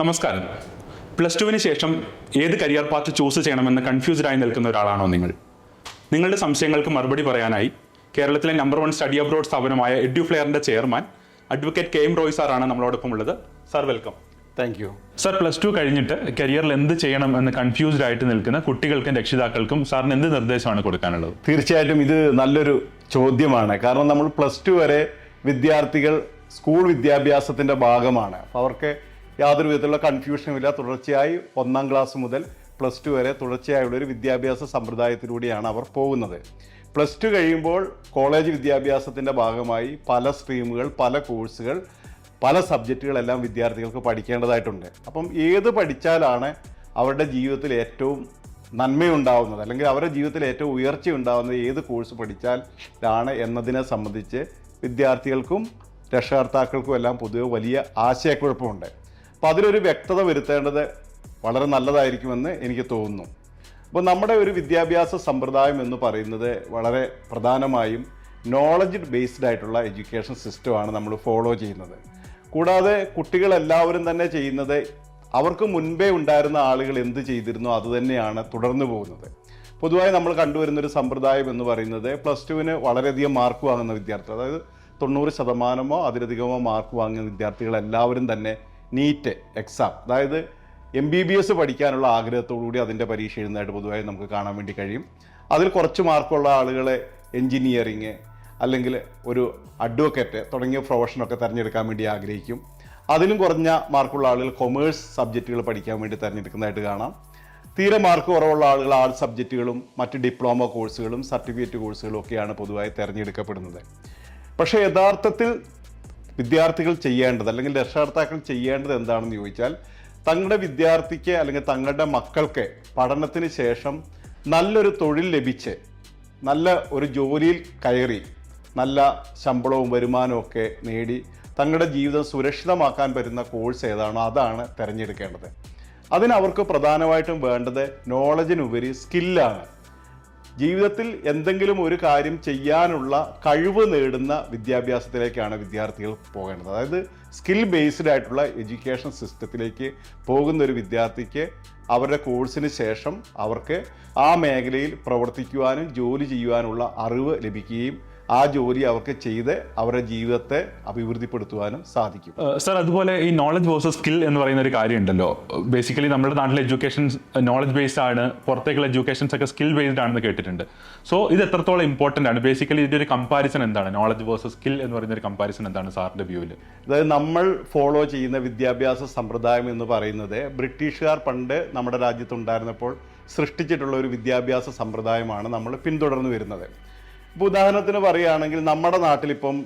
നമസ്കാരം. പ്ലസ് ടുവിന് ശേഷം ഏത് കരിയർ പാത്ത് ചൂസ് ചെയ്യണമെന്ന് കൺഫ്യൂസ്ഡായി നിൽക്കുന്ന ഒരാളാണോ നിങ്ങൾ? നിങ്ങളുടെ സംശയങ്ങൾക്ക് മറുപടി പറയാനായി കേരളത്തിലെ നമ്പർ 1 സ്റ്റഡി അബ്രോഡ് സ്ഥാപനമായ എഡ്യൂഫ്ലെയറിന്റെ chairman advocate K M Roy സാറാണ് നമ്മളോടൊപ്പം ഉള്ളത്. Sir, welcome. Thank you. Sir, plus two കഴിഞ്ഞിട്ട് കരിയറിൽ എന്ത് ചെയ്യണം എന്ന് കൺഫ്യൂസ്ഡ് ആയിട്ട് നിൽക്കുന്ന കുട്ടികൾക്കും രക്ഷിതാക്കൾക്കും സാറിന് എന്ത് നിർദ്ദേശമാണ് കൊടുക്കാനുള്ളത്? തീർച്ചയായിട്ടും ഇത് നല്ലൊരു ചോദ്യമാണ്. കാരണം നമ്മൾ പ്ലസ് ടു വരെ വിദ്യാർത്ഥികൾ സ്കൂൾ വിദ്യാഭ്യാസത്തിൻ്റെ ഭാഗമാണ്. അപ്പോൾ അവർക്ക് യാതൊരു വിധത്തിലുള്ള കൺഫ്യൂഷനും ഇല്ല. തുടർച്ചയായി 1ാം ക്ലാസ് മുതൽ പ്ലസ് ടു വരെ തുടർച്ചയായുള്ളൊരു വിദ്യാഭ്യാസ സമ്പ്രദായത്തിലൂടെയാണ് അവർ പോകുന്നത്. പ്ലസ് ടു കഴിയുമ്പോൾ കോളേജ് വിദ്യാഭ്യാസത്തിൻ്റെ ഭാഗമായി പല സ്ട്രീമുകൾ, പല കോഴ്സുകൾ, പല സബ്ജക്റ്റുകളെല്ലാം വിദ്യാർത്ഥികൾക്ക് പഠിക്കേണ്ടതായിട്ടുണ്ട്. അപ്പം ഏത് പഠിച്ചാലാണ് അവരുടെ ജീവിതത്തിൽ ഏറ്റവും നന്മയുണ്ടാവുന്നത്, അല്ലെങ്കിൽ അവരുടെ ജീവിതത്തിൽ ഏറ്റവും ഉയർച്ച ഉണ്ടാവുന്നത് ഏത് കോഴ്സ് പഠിച്ചാലാണ് എന്നതിനെ സംബന്ധിച്ച് വിദ്യാർത്ഥികൾക്കും രക്ഷകർത്താക്കൾക്കും എല്ലാം പൊതുവെ വലിയ ആശയക്കുഴപ്പമുണ്ട്. അപ്പോൾ അതിലൊരു വ്യക്തത വരുത്തേണ്ടത് വളരെ നല്ലതായിരിക്കുമെന്ന് എനിക്ക് തോന്നുന്നു. അപ്പോൾ നമ്മുടെ ഒരു വിദ്യാഭ്യാസ സമ്പ്രദായം എന്ന് പറയുന്നത് വളരെ പ്രധാനമായും നോളജ് ബേസ്ഡ് ആയിട്ടുള്ള എഡ്യൂക്കേഷൻ സിസ്റ്റമാണ് നമ്മൾ ഫോളോ ചെയ്യുന്നത്. കൂടാതെ കുട്ടികളെല്ലാവരും തന്നെ ചെയ്യുന്നത് അവർക്ക് മുൻപേ ഉണ്ടായിരുന്ന ആളുകൾ എന്ത് ചെയ്തിരുന്നോ അതുതന്നെയാണ് തുടർന്നു പോകുന്നത്. പൊതുവായി നമ്മൾ കണ്ടുവരുന്നൊരു സമ്പ്രദായം എന്ന് പറയുന്നത് പ്ലസ് ടുവിന് വളരെയധികം മാർക്ക് വാങ്ങുന്ന വിദ്യാർത്ഥികൾ, അതായത് 90% അതിലധികമോ മാർക്ക് വാങ്ങുന്ന വിദ്യാർത്ഥികളെല്ലാവരും തന്നെ നീറ്റ് എക്സാം, അതായത് MBBS പഠിക്കാനുള്ള ആഗ്രഹത്തോടുകൂടി അതിൻ്റെ പരീക്ഷ എഴുതുന്നതായിട്ട് പൊതുവായി നമുക്ക് കാണാൻ വേണ്ടി കഴിയും. അതിൽ കുറച്ച് മാർക്കുള്ള ആളുകളെ എൻജിനീയറിങ് അല്ലെങ്കിൽ ഒരു അഡ്വക്കേറ്റ് തുടങ്ങിയ പ്രൊഫഷനൊക്കെ തിരഞ്ഞെടുക്കാൻ വേണ്ടി ആഗ്രഹിക്കും. അതിലും കുറഞ്ഞ മാർക്കുള്ള ആളുകൾ കൊമേഴ്സ് സബ്ജക്റ്റുകൾ പഠിക്കാൻ വേണ്ടി തിരഞ്ഞെടുക്കുന്നതായിട്ട് കാണാം. തീരെ മാർക്ക് കുറവുള്ള ആളുകൾ ആർട്സ് സബ്ജക്റ്റുകളും മറ്റ് ഡിപ്ലോമ കോഴ്സുകളും സർട്ടിഫിക്കറ്റ് കോഴ്സുകളും ഒക്കെയാണ് പൊതുവായി തിരഞ്ഞെടുക്കപ്പെടുന്നത്. പക്ഷേ യഥാർത്ഥത്തിൽ വിദ്യാർത്ഥികൾ ചെയ്യേണ്ടത്, അല്ലെങ്കിൽ രക്ഷകർത്താക്കൾ ചെയ്യേണ്ടത് എന്താണെന്ന് ചോദിച്ചാൽ, തങ്ങളുടെ വിദ്യാർത്ഥിക്ക് അല്ലെങ്കിൽ തങ്ങളുടെ മക്കൾക്ക് പഠനത്തിന് ശേഷം നല്ലൊരു തൊഴിൽ ലഭിച്ച് നല്ല ഒരു ജോലിയിൽ കയറി നല്ല ശമ്പളവും വരുമാനവും ഒക്കെ നേടി തങ്ങളുടെ ജീവിതം സുരക്ഷിതമാക്കാൻ പറ്റുന്ന കോഴ്സ് ഏതാണോ അതാണ് തിരഞ്ഞെടുക്കേണ്ടത്. അതിനവർക്ക് പ്രധാനമായിട്ടും വേണ്ടത് നോളജിനുപരി സ്കില്ലാണ്. ജീവിതത്തിൽ എന്തെങ്കിലും ഒരു കാര്യം ചെയ്യാനുള്ള കഴിവ് നേടുന്ന വിദ്യാഭ്യാസത്തിലേക്കാണ് വിദ്യാർത്ഥികൾ പോകേണ്ടത്. അതായത് സ്കിൽ ബേസ്ഡ് ആയിട്ടുള്ള എഡ്യൂക്കേഷൻ സിസ്റ്റത്തിലേക്ക് പോകുന്ന ഒരു വിദ്യാർത്ഥിക്ക് അവരുടെ കോഴ്സിന് ശേഷം അവർക്ക് ആ മേഖലയിൽ പ്രവർത്തിക്കുവാനും ജോലി ചെയ്യുവാനുള്ള അറിവ് ലഭിക്കുകയും ആ ജോലി അവർക്ക് ചെയ്ത് അവരുടെ ജീവിതത്തെ അഭിവൃദ്ധിപ്പെടുത്തുവാനും സാധിക്കും. സർ, അതുപോലെ ഈ നോളജ് വേഴ്സസ് സ്കിൽ എന്ന് പറയുന്ന ഒരു കാര്യം ഉണ്ടല്ലോ. ബേസിക്കലി നമ്മുടെ നാട്ടിലെ എഡ്യൂക്കേഷൻ നോളജ് ബേസ്ഡ് ആണ്, പുറത്തേക്കുള്ള എഡ്യൂക്കേഷൻസ് ഒക്കെ സ്കിൽ ബേസ്ഡ് ആണെന്ന് കേട്ടിട്ടുണ്ട്. സോ ഇത് എത്രത്തോളം ഇമ്പോർട്ടൻ്റ് ആണ്? ബേസിക്കലി ഇതിൻ്റെ ഒരു കമ്പാരിസൺ എന്താണ്? നോളജ് വേഴ്സസ് സ്കിൽ എന്ന് പറയുന്ന ഒരു കമ്പാരിസൺ എന്താണ് സാറിൻ്റെ വ്യൂവിൽ? അതായത് നമ്മൾ ഫോളോ ചെയ്യുന്ന വിദ്യാഭ്യാസ സമ്പ്രദായം എന്ന് പറയുന്നത് ബ്രിട്ടീഷുകാർ പണ്ട് നമ്മുടെ രാജ്യത്തുണ്ടായിരുന്നപ്പോൾ സൃഷ്ടിച്ചിട്ടുള്ള ഒരു വിദ്യാഭ്യാസ സമ്പ്രദായമാണ് നമ്മൾ പിന്തുടർന്നു വരുന്നത്. ഇപ്പോൾ ഉദാഹരണത്തിന് പറയുകയാണെങ്കിൽ നമ്മുടെ നാട്ടിലിപ്പം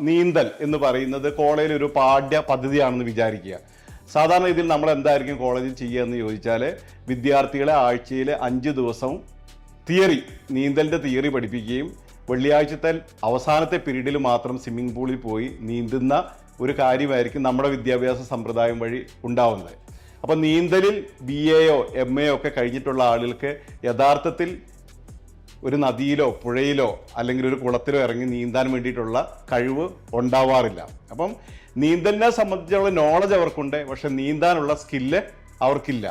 നീന്തൽ എന്ന് പറയുന്നത് കോളേജിൽ ഒരു പാഠ്യ പദ്ധതിയാണെന്ന് വിചാരിക്കുക. സാധാരണ ഇതിൽ നമ്മൾ എന്തായിരിക്കും കോളേജിൽ ചെയ്യുക എന്ന് ചോദിച്ചാൽ, വിദ്യാർത്ഥികളെ ആഴ്ചയിൽ 5 ദിവസവും നീന്തലിൻ്റെ തിയറി പഠിപ്പിക്കുകയും വെള്ളിയാഴ്ചത്തെ അവസാനത്തെ പീരീഡിൽ മാത്രം സ്വിമ്മിംഗ് പൂളിൽ പോയി നീന്തുന്ന ഒരു കാര്യമായിരിക്കും നമ്മുടെ വിദ്യാഭ്യാസ സമ്പ്രദായം വഴി ഉണ്ടാവുന്നത്. അപ്പോൾ നീന്തലിൽ BAയോ MAയോ ഒക്കെ കഴിഞ്ഞിട്ടുള്ള ആളുകൾക്ക് യഥാർത്ഥത്തിൽ ഒരു നദിയിലോ പുഴയിലോ അല്ലെങ്കിൽ ഒരു കുളത്തിലോ ഇറങ്ങി നീന്താൻ വേണ്ടിയിട്ടുള്ള കഴിവ് ഉണ്ടാവാറില്ല. അപ്പം നീന്തലിനെ സംബന്ധിച്ചുള്ള നോളജ് അവർക്കുണ്ട്, പക്ഷെ നീന്താനുള്ള സ്കില്ല് അവർക്കില്ല.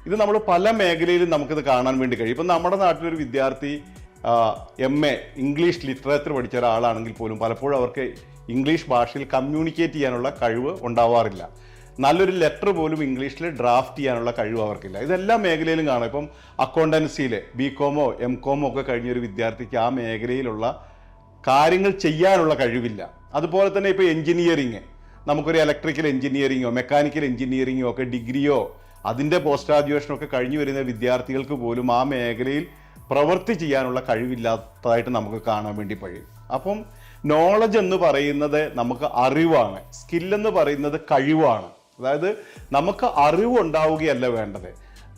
ഇത് നമ്മൾ പല മേഖലയിലും നമുക്കിത് കാണാൻ വേണ്ടി കഴിയും. ഇപ്പം നമ്മുടെ നാട്ടിലൊരു വിദ്യാർത്ഥി MA ഇംഗ്ലീഷ് ലിറ്ററേച്ചർ പഠിച്ച ഒരാളാണെങ്കിൽ പോലും പലപ്പോഴും അവർക്ക് ഇംഗ്ലീഷ് ഭാഷയിൽ കമ്മ്യൂണിക്കേറ്റ് ചെയ്യാനുള്ള കഴിവ് ഉണ്ടാവാറില്ല. നല്ലൊരു ലെറ്റർ പോലും ഇംഗ്ലീഷിൽ ഡ്രാഫ്റ്റ് ചെയ്യാനുള്ള കഴിവ് അവർക്കില്ല. ഇതെല്ലാ മേഖലയിലും കാണാം. ഇപ്പം അക്കൗണ്ടൻസിയിൽ BComോ MComോ ഒക്കെ കഴിഞ്ഞൊരു വിദ്യാർത്ഥിക്ക് ആ മേഖലയിലുള്ള കാര്യങ്ങൾ ചെയ്യാനുള്ള കഴിവില്ല. അതുപോലെ തന്നെ ഇപ്പോൾ എൻജിനീയറിങ്, നമുക്കൊരു ഇലക്ട്രിക്കൽ എൻജിനീയറിങ്ങോ മെക്കാനിക്കൽ എൻജിനീയറിങ്ങോ ഒക്കെ ഡിഗ്രിയോ അതിൻ്റെ പോസ്റ്റ് ഗ്രാജുവേഷനോ ഒക്കെ കഴിഞ്ഞു വരുന്ന വിദ്യാർത്ഥികൾക്ക് പോലും ആ മേഖലയിൽ പ്രവൃത്തി ചെയ്യാനുള്ള കഴിവില്ലാത്തതായിട്ട് നമുക്ക് കാണാൻ വേണ്ടി കഴിയും. അപ്പം നോളജ് എന്ന് പറയുന്നത് നമുക്ക് അറിവാണ്, സ്കില്ലെന്ന് പറയുന്നത് കഴിവാണ്. അതായത് നമുക്ക് അറിവ് ഉണ്ടാവുകയല്ല വേണ്ടത്,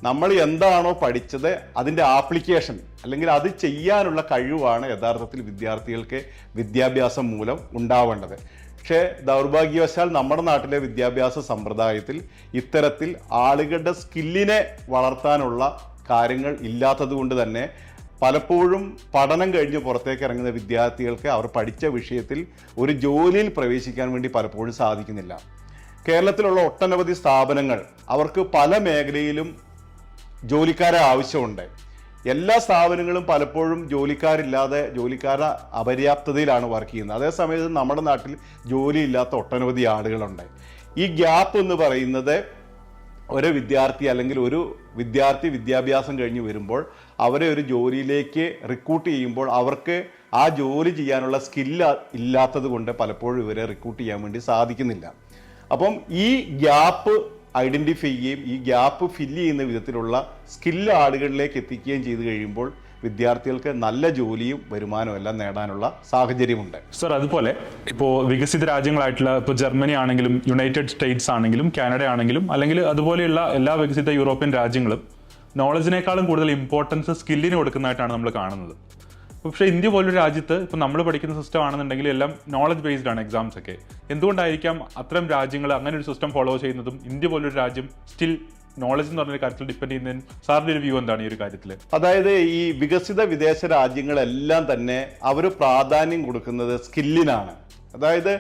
നമ്മൾ എന്താണോ പഠിച്ചത് അതിൻ്റെ ആപ്ലിക്കേഷൻ അല്ലെങ്കിൽ അത് ചെയ്യാനുള്ള കഴിവാണ് യഥാർത്ഥത്തിൽ വിദ്യാർത്ഥികൾക്ക് വിദ്യാഭ്യാസം മൂലം ഉണ്ടാവേണ്ടത്. പക്ഷേ ദൗർഭാഗ്യവശാൽ നമ്മുടെ നാട്ടിലെ വിദ്യാഭ്യാസ സമ്പ്രദായത്തിൽ ഇത്തരത്തിൽ ആളുകളുടെ സ്കില്ലിനെ വളർത്താനുള്ള കാര്യങ്ങൾ ഇല്ലാത്തത് കൊണ്ട് തന്നെ പലപ്പോഴും പഠനം കഴിഞ്ഞ് പുറത്തേക്ക് ഇറങ്ങുന്ന വിദ്യാർത്ഥികൾക്ക് അവർ പഠിച്ച വിഷയത്തിൽ ഒരു ജോലിയിൽ പ്രവേശിക്കാൻ വേണ്ടി പലപ്പോഴും സാധിക്കുന്നില്ല. കേരളത്തിലുള്ള ഒട്ടനവധി സ്ഥാപനങ്ങൾ അവർക്ക് പല മേഖലയിലും ജോലിക്കാരെ ആവശ്യമുണ്ട്. എല്ലാ സ്ഥാപനങ്ങളും പലപ്പോഴും ജോലിക്കാരുടെ അപര്യാപ്തതയിലാണ് വർക്ക് ചെയ്യുന്നത്. അതേസമയത്ത് നമ്മുടെ നാട്ടിൽ ജോലിയില്ലാത്ത ഒട്ടനവധി ആളുകളുണ്ട്. ഈ ഗ്യാപ്പ് എന്ന് പറയുന്നത് ഒരു വിദ്യാർത്ഥി അല്ലെങ്കിൽ ഒരു വിദ്യാർത്ഥി വിദ്യാഭ്യാസം കഴിഞ്ഞ് വരുമ്പോൾ അവരെ ഒരു ജോലിയിലേക്ക് റിക്രൂട്ട് ചെയ്യുമ്പോൾ അവർക്ക് ആ ജോലി ചെയ്യാനുള്ള സ്കില്ല് ഇല്ലാത്തത് കൊണ്ട് പലപ്പോഴും ഇവരെ റിക്രൂട്ട് ചെയ്യാൻ വേണ്ടി സാധിക്കുന്നില്ല. അപ്പം ഈ ഗ്യാപ്പ് ഐഡൻറ്റിഫൈ ചെയ്യുകയും ഈ ഗ്യാപ്പ് ഫില്ല് ചെയ്യുന്ന വിധത്തിലുള്ള സ്കില്ല് ആളുകളിലേക്ക് എത്തിക്കുകയും ചെയ്തു കഴിയുമ്പോൾ വിദ്യാർത്ഥികൾക്ക് നല്ല ജോലിയും വരുമാനവും എല്ലാം നേടാനുള്ള സാഹചര്യമുണ്ട്. സർ, അതുപോലെ ഇപ്പോൾ വികസിത രാജ്യങ്ങളായിട്ടുള്ള ഇപ്പോൾ ജർമ്മനി ആണെങ്കിലും യുണൈറ്റഡ് സ്റ്റേറ്റ്സ് ആണെങ്കിലും കാനഡ ആണെങ്കിലും അല്ലെങ്കിൽ അതുപോലെയുള്ള എല്ലാ വികസിത യൂറോപ്യൻ രാജ്യങ്ങളും നോളജിനേക്കാളും കൂടുതൽ ഇമ്പോർട്ടൻസ് സ്കില്ലിന് കൊടുക്കുന്നതായിട്ടാണ് നമ്മൾ കാണുന്നത്. പക്ഷേ ഇന്ത്യ പോലൊരു രാജ്യത്ത് ഇപ്പോൾ നമ്മൾ പഠിക്കുന്ന സിസ്റ്റം ആണെന്നുണ്ടെങ്കിൽ എല്ലാം നോളജ് ബേസ്ഡ് ആണ് എക്സാംസ് ഒക്കെ. എന്തുകൊണ്ടായിരിക്കാം അത്തരം രാജ്യങ്ങൾ അങ്ങനെ ഒരു സിസ്റ്റം ഫോളോ ചെയ്യുന്നതും ഇന്ത്യ പോലൊരു രാജ്യം സ്റ്റിൽ നോളജ് എന്ന് പറഞ്ഞൊരു കാര്യത്തിൽ ഡിപ്പെൻഡ് ചെയ്യുന്നതിന് സാറിന്റെ ഒരു വ്യൂ എന്താണ് ഈ ഒരു കാര്യത്തിൽ? അതായത് ഈ വികസിത വിദേശ രാജ്യങ്ങളെല്ലാം തന്നെ അവർ പ്രാധാന്യം കൊടുക്കുന്നത് സ്കില്ലിനാണ്. അതായത്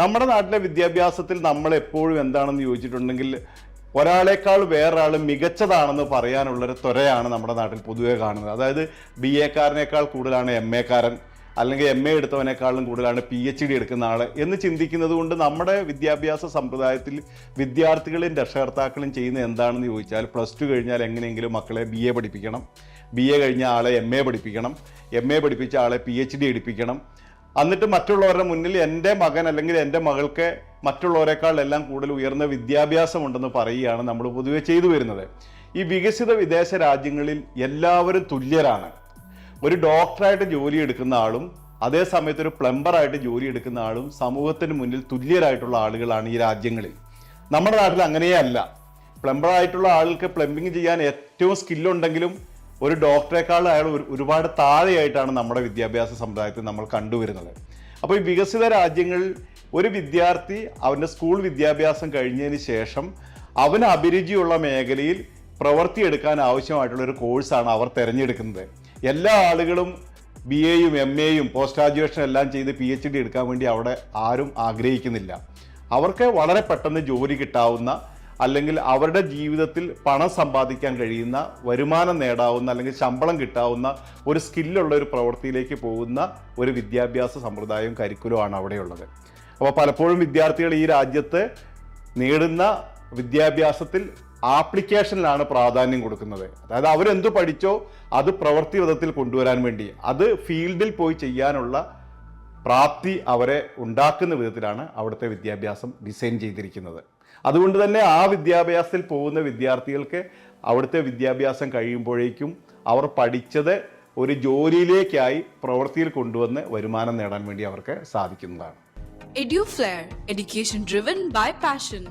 നമ്മുടെ നാട്ടിലെ വിദ്യാഭ്യാസത്തിൽ നമ്മൾ എപ്പോഴും എന്താണെന്ന് ചോദിച്ചിട്ടുണ്ടെങ്കിൽ ഒരാളെക്കാൾ വേറൊരാൾ മികച്ചതാണെന്ന് പറയാനുള്ളൊരു ത്വരയാണ് നമ്മുടെ നാട്ടിൽ പൊതുവെ കാണുന്നത്. അതായത് BA-കാരനേക്കാൾ കൂടുതലാണ് MA-കാരൻ, അല്ലെങ്കിൽ MA എടുത്തവനേക്കാളും കൂടുതലാണ് PhD എടുക്കുന്ന ആൾ എന്ന് ചിന്തിക്കുന്നത് കൊണ്ട് നമ്മുടെ വിദ്യാഭ്യാസ സമ്പ്രദായത്തിൽ വിദ്യാർത്ഥികളും രക്ഷകർത്താക്കളും ചെയ്യുന്നത് എന്താണെന്ന് ചോദിച്ചാൽ +2 കഴിഞ്ഞാൽ എങ്ങനെയെങ്കിലും മക്കളെ BA പഠിപ്പിക്കണം, BA കഴിഞ്ഞ ആളെ MA പഠിപ്പിക്കണം, MA പഠിപ്പിച്ച ആളെ PhD എടുപ്പിക്കണം. എന്നിട്ട് മറ്റുള്ളവരുടെ മുന്നിൽ എൻ്റെ മകൻ അല്ലെങ്കിൽ എൻ്റെ മകൾക്ക് മറ്റുള്ളവരെക്കാൾ എല്ലാം കൂടുതൽ ഉയർന്ന വിദ്യാഭ്യാസമുണ്ടെന്ന് പറയുകയാണ് നമ്മൾ പൊതുവെ ചെയ്തു വരുന്നത്. ഈ വികസിത വിദേശ രാജ്യങ്ങളിൽ എല്ലാവരും തുല്യരാണ്. ഒരു ഡോക്ടറായിട്ട് ജോലി എടുക്കുന്ന ആളും അതേ സമയത്ത് ഒരു പ്ലംബറായിട്ട് ജോലി എടുക്കുന്ന ആളും സമൂഹത്തിന് മുന്നിൽ തുല്യരായിട്ടുള്ള ആളുകളാണ് ഈ രാജ്യങ്ങളിൽ. നമ്മുടെ നാട്ടിൽ അങ്ങനെയേ അല്ല. പ്ലംബറായിട്ടുള്ള ആൾക്ക് പ്ലംബിങ് ചെയ്യാൻ ഏറ്റവും സ്കില്ലുണ്ടെങ്കിലും ഒരു ഡോക്ടറെക്കാൾ അയാൾ ഒരുപാട് താഴെയായിട്ടാണ് നമ്മുടെ വിദ്യാഭ്യാസ സമ്പ്രദായത്തിൽ നമ്മൾ കണ്ടുവരുന്നത്. അപ്പോൾ ഈ വികസിത രാജ്യങ്ങളിൽ ഒരു വിദ്യാർത്ഥി അവൻ്റെ സ്കൂൾ വിദ്യാഭ്യാസം കഴിഞ്ഞതിന് ശേഷം അവന് അഭിരുചിയുള്ള മേഖലയിൽ പ്രവൃത്തിയെടുക്കാൻ ആവശ്യമായിട്ടുള്ള ഒരു കോഴ്സാണ് അവർ തിരഞ്ഞെടുക്കുന്നത്. എല്ലാ ആളുകളും BA-യും MA-യും പോസ്റ്റ് ഗ്രാജുവേഷൻ എല്ലാം ചെയ്ത് PhD എടുക്കാൻ വേണ്ടി അവിടെ ആരും ആഗ്രഹിക്കുന്നില്ല. അവർക്ക് വളരെ പെട്ടെന്ന് ജോലി കിട്ടാവുന്ന അല്ലെങ്കിൽ അവരുടെ ജീവിതത്തിൽ പണം സമ്പാദിക്കാൻ കഴിയുന്ന, വരുമാനം നേടാവുന്ന അല്ലെങ്കിൽ ശമ്പളം കിട്ടാവുന്ന ഒരു സ്കില്ലുള്ള ഒരു പ്രവൃത്തിയിലേക്ക് പോകുന്ന ഒരു വിദ്യാഭ്യാസ സമ്പ്രദായവും കരിക്കുലമാണ് അവിടെയുള്ളത്. അപ്പോൾ പലപ്പോഴും വിദ്യാർത്ഥികൾ ഈ രാജ്യത്ത് നേടുന്ന വിദ്യാഭ്യാസത്തിൽ ആപ്ലിക്കേഷനിലാണ് പ്രാധാന്യം കൊടുക്കുന്നത്. അതായത് അവരെന്ത് പഠിച്ചോ അത് പ്രവൃത്തി വിധത്തിൽ കൊണ്ടുവരാൻ വേണ്ടി, അത് ഫീൽഡിൽ പോയി ചെയ്യാനുള്ള പ്രാപ്തി അവരെ ഉണ്ടാക്കുന്ന വിധത്തിലാണ് അവിടുത്തെ വിദ്യാഭ്യാസം ഡിസൈൻ ചെയ്തിരിക്കുന്നത്. അതുകൊണ്ട് തന്നെ ആ വിദ്യാഭ്യാസത്തിൽ പോകുന്ന വിദ്യാർത്ഥികൾക്ക് അവിടുത്തെ വിദ്യാഭ്യാസം കഴിയുമ്പോഴേക്കും അവർ പഠിച്ചത് ഒരു ജോലിയിലേക്കായി പ്രവൃത്തിയിൽ കൊണ്ടുവന്ന് വരുമാനം നേടാൻ വേണ്ടി അവർക്ക് സാധിക്കുന്നതാണ്. EduFlair, education driven by passion.